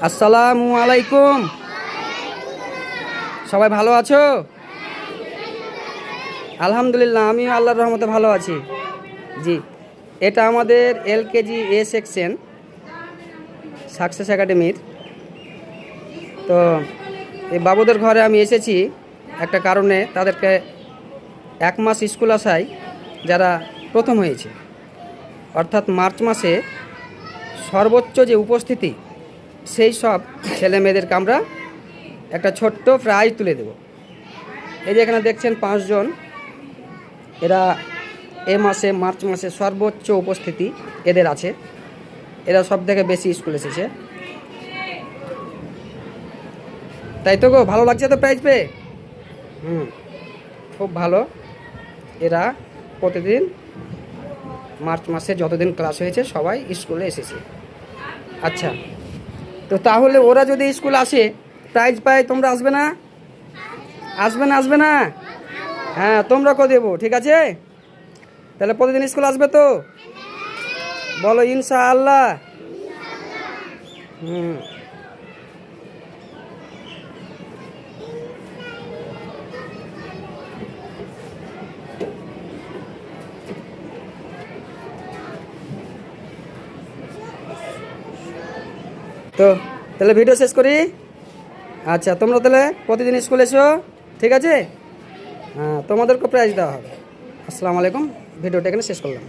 আসসালামু আলাইকুম। সবাই ভালো আছো? আলহামদুলিল্লাহ, আমিও আল্লাহর রহমতে ভালো আছি। জি, এটা আমাদের এলকেজি এ সেকশন সাকসেস একাডেমির। তো এই বাবুদের ঘরে আমি এসেছি একটা কারণে, তাদেরকে 1 মাস স্কুল আসায় যারা প্রথম হয়েছে, অর্থাৎ মার্চ মাসে সর্বোচ্চ যে উপস্থিতি, সেই সব ছেলে মেয়েদেরকে আমরা একটা ছোট্ট প্রাইজ তুলে দেব। এই যে এখানে দেখছেন 5 জন, এরা মার্চ মাসে সর্বোচ্চ উপস্থিতি এদের আছে। এরা সব থেকে বেশি স্কুল এসেছে, তাই তো গো? ভালো লাগছে তো প্রাইজ পেয়ে? খুব ভালো। এরা প্রতিদিন মার্চ মাসে যতদিন ক্লাস হয়েছে সবাই স্কুলে এসেছে। আচ্ছা, তো তাহলে ওরা যদি স্কুল আসে, প্রাইজ পায়, তোমরা আসবে না? আসবে না? হ্যাঁ, তোমরাকেও দেবো, ঠিক আছে? তাহলে প্রতিদিন স্কুল আসবে তো? বলো ইনশাআল্লাহ। হুম তো তাহলে ভিডিও শেষ করি। আচ্ছা, তোমরা তাহলে প্রতিদিন স্কুল এসো, ঠিক আছে? হ্যাঁ, তোমাদেরকে প্রাইজ দেওয়া হবে। আসসালামু আলাইকুম। ভিডিওটা এখানে শেষ করলাম।